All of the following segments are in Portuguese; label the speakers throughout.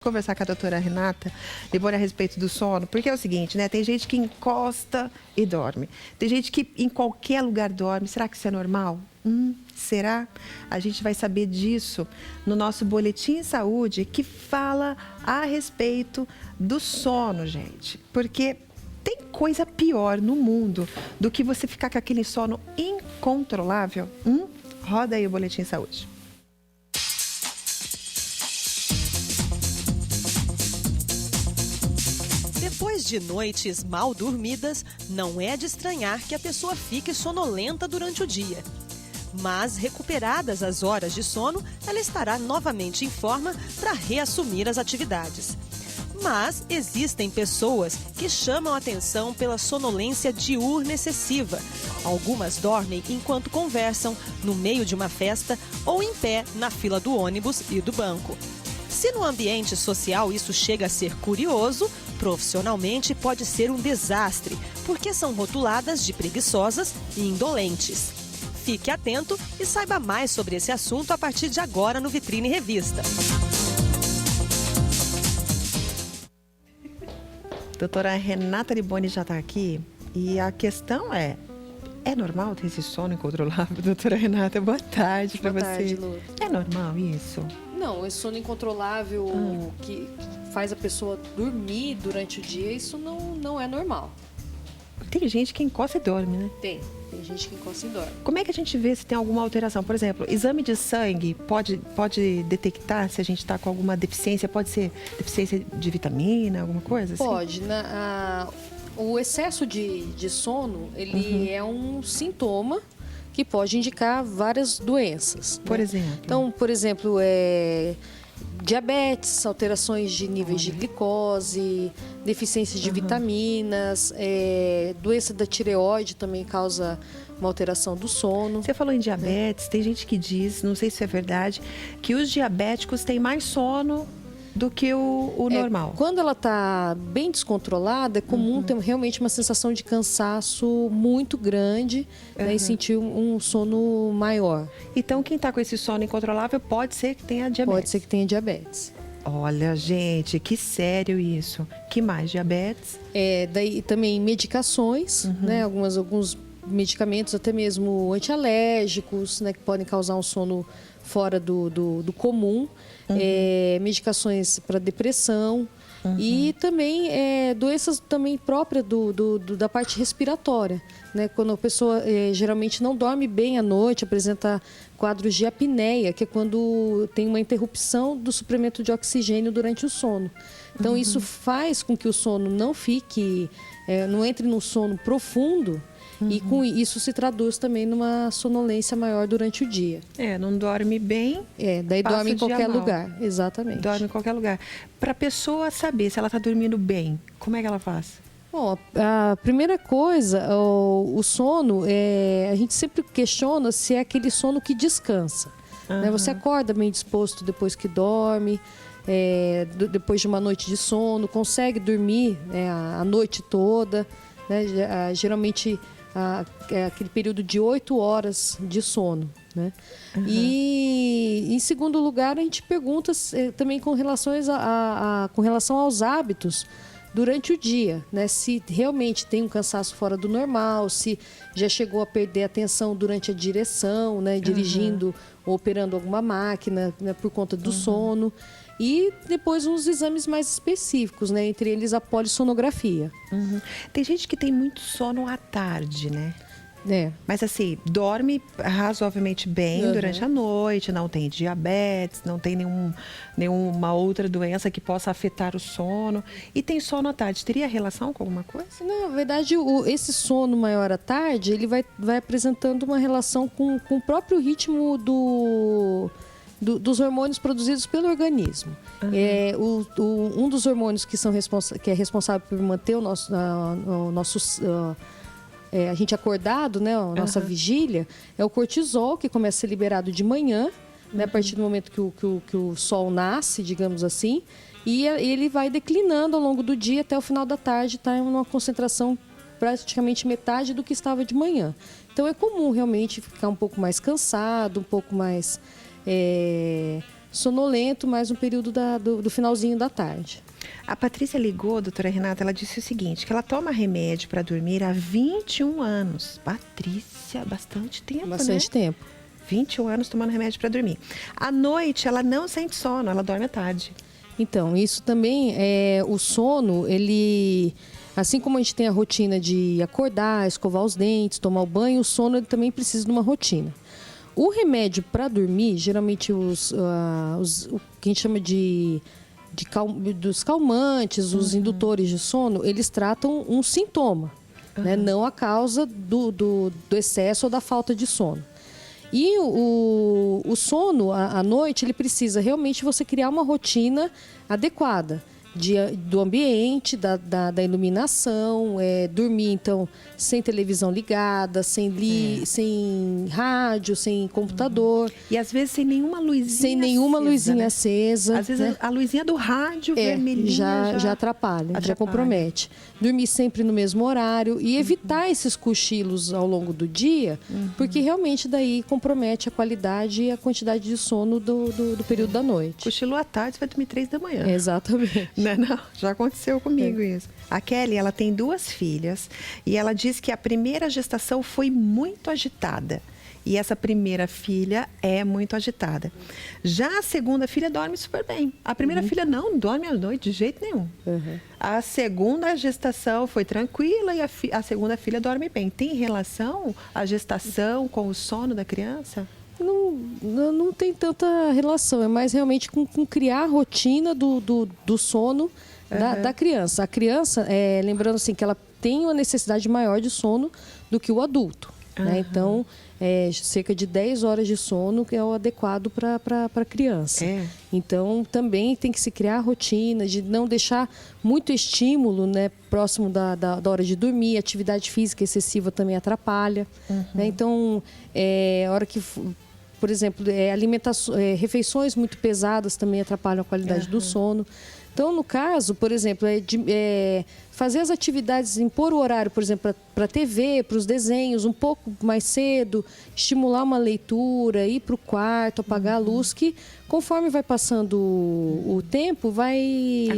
Speaker 1: Conversar com a doutora Renata Liboni a respeito do sono, porque é o seguinte, né? Tem gente que encosta e dorme. Tem gente que em qualquer lugar dorme. Será que isso é normal? Será? A gente vai saber disso no nosso Boletim Saúde, que fala a respeito do sono, gente. Porque tem coisa pior no mundo do que você ficar com aquele sono incontrolável. Roda aí o Boletim Saúde.
Speaker 2: Depois de noites mal dormidas, não é de estranhar que a pessoa fique sonolenta durante o dia. Mas, recuperadas as horas de sono, ela estará novamente em forma para reassumir as atividades. Mas existem pessoas que chamam a atenção pela sonolência diurna excessiva. Algumas dormem enquanto conversam, no meio de uma festa ou em pé na fila do ônibus e do banco. Se no ambiente social isso chega a ser curioso, profissionalmente pode ser um desastre, porque são rotuladas de preguiçosas e indolentes. Fique atento e saiba mais sobre esse assunto a partir de agora no Vitrine Revista.
Speaker 1: Doutora Renata Liboni já está aqui e a questão é normal ter esse sono incontrolável? Doutora Renata, boa tarde para você.
Speaker 3: Boa tarde, Lu.
Speaker 1: É normal isso?
Speaker 3: Não, esse sono incontrolável que faz a pessoa dormir durante o dia, isso não é normal.
Speaker 1: Tem gente que encosta e dorme, né?
Speaker 3: Tem gente que encosta e dorme.
Speaker 1: Como é que a gente vê se tem alguma alteração? Por exemplo, exame de sangue pode detectar se a gente está com alguma deficiência? Pode ser deficiência de vitamina, alguma coisa assim?
Speaker 3: Pode. O excesso de sono, ele é um sintoma que pode indicar várias doenças.
Speaker 1: Por
Speaker 3: né?
Speaker 1: exemplo?
Speaker 3: Então, por exemplo, diabetes, alterações de níveis de glicose, deficiência de vitaminas, doença da tireoide também causa uma alteração do sono.
Speaker 1: Você falou em diabetes, tem gente que diz, não sei se é verdade, que os diabéticos têm mais sono do que o normal.
Speaker 3: Quando ela está bem descontrolada, é comum ter realmente uma sensação de cansaço muito grande, né, e sentir um sono maior.
Speaker 1: Então, quem está com esse sono incontrolável pode ser que tenha diabetes.
Speaker 3: Pode ser que tenha diabetes.
Speaker 1: Olha, gente, que sério isso. Que mais? Diabetes?
Speaker 3: Daí também medicações, né, alguns medicamentos até mesmo antialérgicos, né, que podem causar um sono fora do comum. Medicações para depressão e também doenças também próprias da parte respiratória, né? Quando a pessoa geralmente não dorme bem à noite, apresenta quadros de apneia, que é quando tem uma interrupção do suprimento de oxigênio durante o sono. Então isso faz com que o sono não fique, não entre num sono profundo. E com isso se traduz também numa sonolência maior durante o dia.
Speaker 1: Não dorme bem.
Speaker 3: Daí
Speaker 1: passa
Speaker 3: dorme em
Speaker 1: o dia
Speaker 3: qualquer
Speaker 1: mal.
Speaker 3: lugar. Exatamente.
Speaker 1: Dorme em qualquer lugar. Para a pessoa saber se ela está dormindo bem, como é que ela faz?
Speaker 3: Bom, a primeira coisa, o sono, a gente sempre questiona se é aquele sono que descansa. Né? Você acorda bem disposto depois que dorme, depois de uma noite de sono, consegue dormir a noite toda, né? Geralmente aquele período de 8 horas de sono, né? E em segundo lugar a gente pergunta também com relação aos hábitos durante o dia, né? Se realmente tem um cansaço fora do normal, se já chegou a perder a atenção durante a direção, né? Dirigindo ou operando alguma máquina, né? Por conta do sono. E depois uns exames mais específicos, né? Entre eles a polissonografia.
Speaker 1: Tem gente que tem muito sono à tarde, né? Mas assim, dorme razoavelmente bem durante a noite, não tem diabetes, não tem nenhuma outra doença que possa afetar o sono. E tem sono à tarde. Teria relação com alguma coisa?
Speaker 3: Não, na verdade, esse sono maior à tarde, ele vai apresentando uma relação com o próprio ritmo dos hormônios produzidos pelo organismo. Um dos hormônios que é responsável por manter o nosso a gente acordado, né, a nossa vigília, é o cortisol, que começa a ser liberado de manhã, né, a partir do momento que o sol nasce, digamos assim, e ele vai declinando ao longo do dia até o final da tarde, está em uma concentração praticamente metade do que estava de manhã. Então é comum realmente ficar um pouco mais cansado, um pouco mais sonolento, mais um período do finalzinho da tarde.
Speaker 1: A Patrícia ligou, doutora Renata, ela disse o seguinte, que ela toma remédio para dormir há 21 anos. Patrícia, bastante tempo,
Speaker 3: Bastante tempo.
Speaker 1: 21 anos tomando remédio para dormir. À noite, ela não sente sono, ela dorme à tarde.
Speaker 3: Então, isso também o sono, ele, assim como a gente tem a rotina de acordar, escovar os dentes, tomar o banho, o sono ele também precisa de uma rotina. O remédio para dormir, geralmente o que a gente chama dos calmantes, os indutores de sono, eles tratam um sintoma, né? Não a causa do excesso ou da falta de sono. E o sono à noite, ele precisa realmente você criar uma rotina adequada do ambiente, da iluminação, dormir então sem televisão ligada, sem rádio, sem computador.
Speaker 1: E às vezes sem nenhuma luzinha
Speaker 3: sem nenhuma
Speaker 1: acesa,
Speaker 3: luzinha
Speaker 1: né?
Speaker 3: acesa.
Speaker 1: Às vezes
Speaker 3: né?
Speaker 1: a luzinha do rádio vermelhinha
Speaker 3: já atrapalha, já compromete. Dormir sempre no mesmo horário e evitar esses cochilos ao longo do dia, porque realmente daí compromete a qualidade e a quantidade de sono do período da noite.
Speaker 1: Cochilou à tarde, você vai dormir 3 da manhã.
Speaker 3: Exatamente.
Speaker 1: Não, já aconteceu comigo isso. A Kelly, ela tem 2 filhas e ela diz que a primeira gestação foi muito agitada. E essa primeira filha é muito agitada. Já a segunda filha dorme super bem. A primeira filha não dorme à noite de jeito nenhum. A segunda gestação foi tranquila e a segunda filha dorme bem. Tem relação a gestação com o sono da criança?
Speaker 3: Não tem tanta relação, é mais realmente com criar a rotina do sono da criança. A criança, lembrando assim, que ela tem uma necessidade maior de sono do que o adulto. Né? Então, cerca de 10 horas de sono que é o adequado para a criança. Então, também tem que se criar a rotina de não deixar muito estímulo, né, próximo da hora de dormir. Atividade física excessiva também atrapalha. Né? Então, a hora que... Por exemplo, refeições muito pesadas também atrapalham a qualidade do sono. Então, no caso, por exemplo, fazer as atividades, impor o horário, por exemplo, para a TV, para os desenhos, um pouco mais cedo, estimular uma leitura, ir para o quarto, apagar a luz, que conforme vai passando o tempo, vai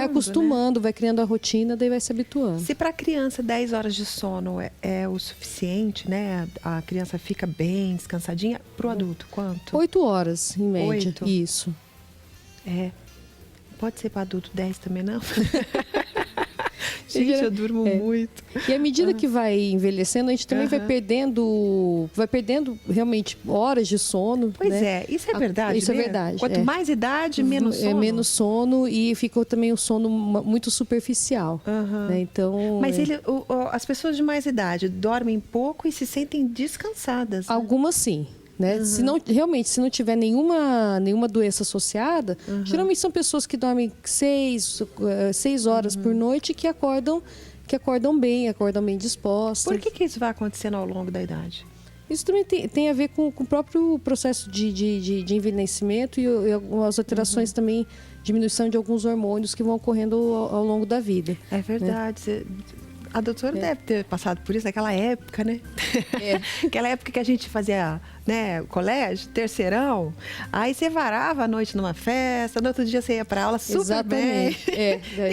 Speaker 3: acostumando, vai criando a rotina, daí vai se habituando.
Speaker 1: Se para a criança 10 horas de sono é o suficiente, né? A criança fica bem, descansadinha, para o adulto, quanto?
Speaker 3: 8 horas, em média.
Speaker 1: 8?
Speaker 3: Isso.
Speaker 1: Pode ser para adulto 10 também, não? Gente, eu durmo muito.
Speaker 3: E à medida que vai envelhecendo, a gente também vai perdendo realmente horas de sono.
Speaker 1: Pois
Speaker 3: né?
Speaker 1: Isso é verdade.
Speaker 3: Isso
Speaker 1: mesmo?
Speaker 3: é verdade.
Speaker 1: Quanto mais idade, menos sono.
Speaker 3: Menos sono e ficou também o sono muito superficial. Né? Então,
Speaker 1: mas as pessoas de mais idade dormem pouco e se sentem descansadas. Né?
Speaker 3: Algumas sim. Né? Se não tiver nenhuma doença associada, geralmente são pessoas que dormem 6 horas por noite e que acordam bem dispostas.
Speaker 1: Por que isso vai acontecendo ao longo da idade?
Speaker 3: Isso também tem a ver com o próprio processo de envelhecimento e algumas alterações também, diminuição de alguns hormônios que vão ocorrendo ao longo da vida.
Speaker 1: É verdade. Né? A doutora deve ter passado por isso naquela época, né? Aquela época que a gente fazia, né, colégio, terceirão. Aí você varava a noite numa festa, no outro dia você ia para aula super bem.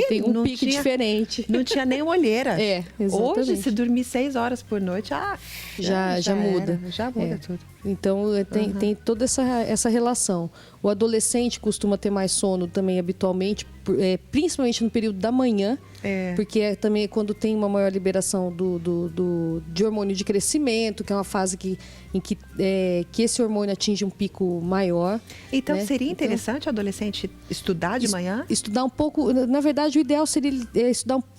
Speaker 3: Tem um pique diferente.
Speaker 1: Não tinha nem olheira.
Speaker 3: Exatamente.
Speaker 1: Hoje, se dormir 6 horas por noite,
Speaker 3: já muda.
Speaker 1: Já muda tudo.
Speaker 3: Então, tem toda essa relação. O adolescente costuma ter mais sono também habitualmente, principalmente no período da manhã, porque também é quando tem uma maior liberação de hormônio de crescimento, que é uma fase em que esse hormônio atinge um pico maior.
Speaker 1: Então, seria interessante o adolescente estudar de manhã?
Speaker 3: Estudar um pouco. Na verdade, o ideal seria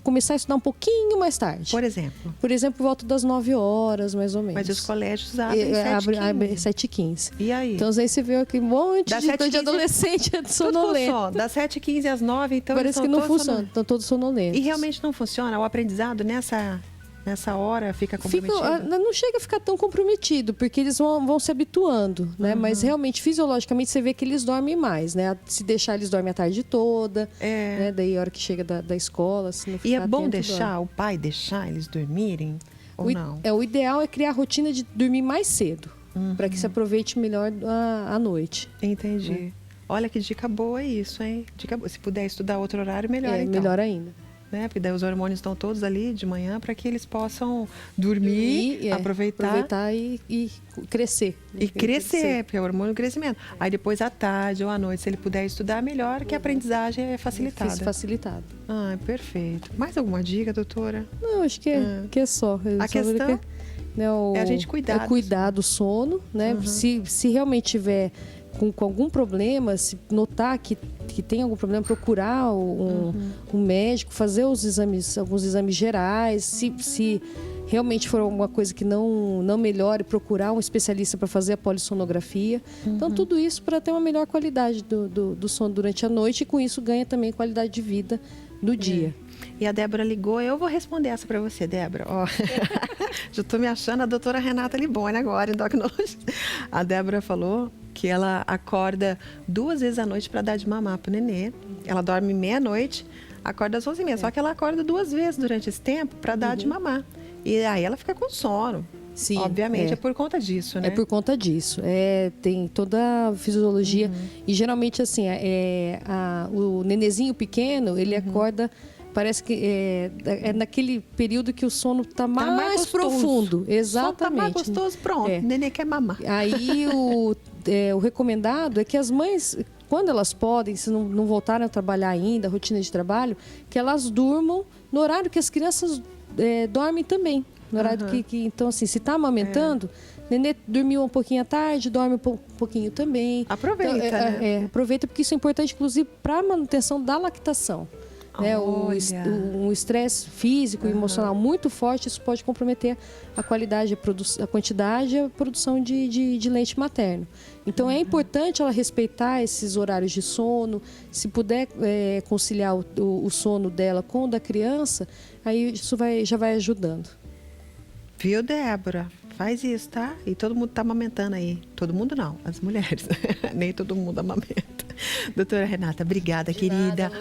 Speaker 3: começar a estudar um pouquinho mais tarde.
Speaker 1: Por exemplo?
Speaker 3: Por exemplo, por volta das 9 horas, mais ou menos.
Speaker 1: Mas os colégios abrem
Speaker 3: 7h15.
Speaker 1: E aí?
Speaker 3: Então, aí você vê aquele monte de adolescente sonolento.
Speaker 1: Das 7h15 às 9h, então
Speaker 3: parece que não funciona. Estão todos sonolentos.
Speaker 1: E realmente não funciona? O aprendizado nessa hora fica comprometido?
Speaker 3: Não chega a ficar tão comprometido, porque eles vão se habituando, né? Mas realmente, fisiologicamente, você vê que eles dormem mais, né? Se deixar, eles dormem a tarde toda. Né? Daí, a hora que chega da escola, se não ficar
Speaker 1: E é bom
Speaker 3: atento,
Speaker 1: o pai deixar eles dormirem ou não?
Speaker 3: O ideal é criar a rotina de dormir mais cedo, para que se aproveite melhor a noite.
Speaker 1: Entendi. Olha que dica boa isso, hein? Dica boa. Se puder estudar outro horário, melhor então.
Speaker 3: Melhor ainda.
Speaker 1: Né? Porque daí os hormônios estão todos ali de manhã para que eles possam dormir, aproveitar
Speaker 3: e crescer.
Speaker 1: E crescer, porque é o hormônio do crescimento. Aí depois à tarde ou à noite, se ele puder estudar melhor, que a aprendizagem é facilitada.
Speaker 3: Facilitado.
Speaker 1: Ah, perfeito. Mais alguma dica, doutora?
Speaker 3: Não, acho que é só.
Speaker 1: A questão
Speaker 3: é
Speaker 1: a gente cuidar.
Speaker 3: É cuidar do sono, né? Se realmente tiver com algum problema, se notar que tem algum problema, procurar um médico, fazer alguns exames gerais, se realmente for alguma coisa que não melhore, procurar um especialista para fazer a polissonografia. Então, tudo isso para ter uma melhor qualidade do sono durante a noite e com isso ganha também qualidade de vida do dia.
Speaker 1: E a Débora ligou, eu vou responder essa para você, Débora. Ó, já estou me achando a doutora Renata Liboni agora, endocrinologista. A Débora falou que ela acorda 2 vezes à noite para dar de mamar pro nenê. Ela dorme meia-noite, acorda às 11h30. Só que ela acorda 2 vezes durante esse tempo para dar de mamar. E aí ela fica com sono. Sim, obviamente é por conta disso, né?
Speaker 3: É por conta disso. Tem toda a fisiologia. E geralmente, assim, o nenezinho pequeno, ele acorda... Parece que é naquele período que o sono está mais profundo. Exatamente. O sono está mais
Speaker 1: gostoso, pronto. O nenê quer mamar.
Speaker 3: Aí o recomendado é que as mães, quando elas podem, se não voltarem a trabalhar ainda, a rotina de trabalho, que elas durmam no horário que as crianças dormem também. No horário então, assim, se está amamentando, nenê dormiu um pouquinho à tarde, dorme um pouquinho também.
Speaker 1: Aproveita,
Speaker 3: então,
Speaker 1: né?
Speaker 3: Aproveita, porque isso é importante, inclusive, para a manutenção da lactação. Um estresse físico e emocional muito forte, isso pode comprometer a qualidade, a quantidade e a produção de leite materno. Então é importante ela respeitar esses horários de sono. Se puder conciliar o sono dela com o da criança, aí isso já vai ajudando.
Speaker 1: Viu, Débora? Faz isso, tá? E todo mundo tá amamentando aí. Todo mundo não, as mulheres. Nem todo mundo amamenta. Doutora Renata, obrigada, querida.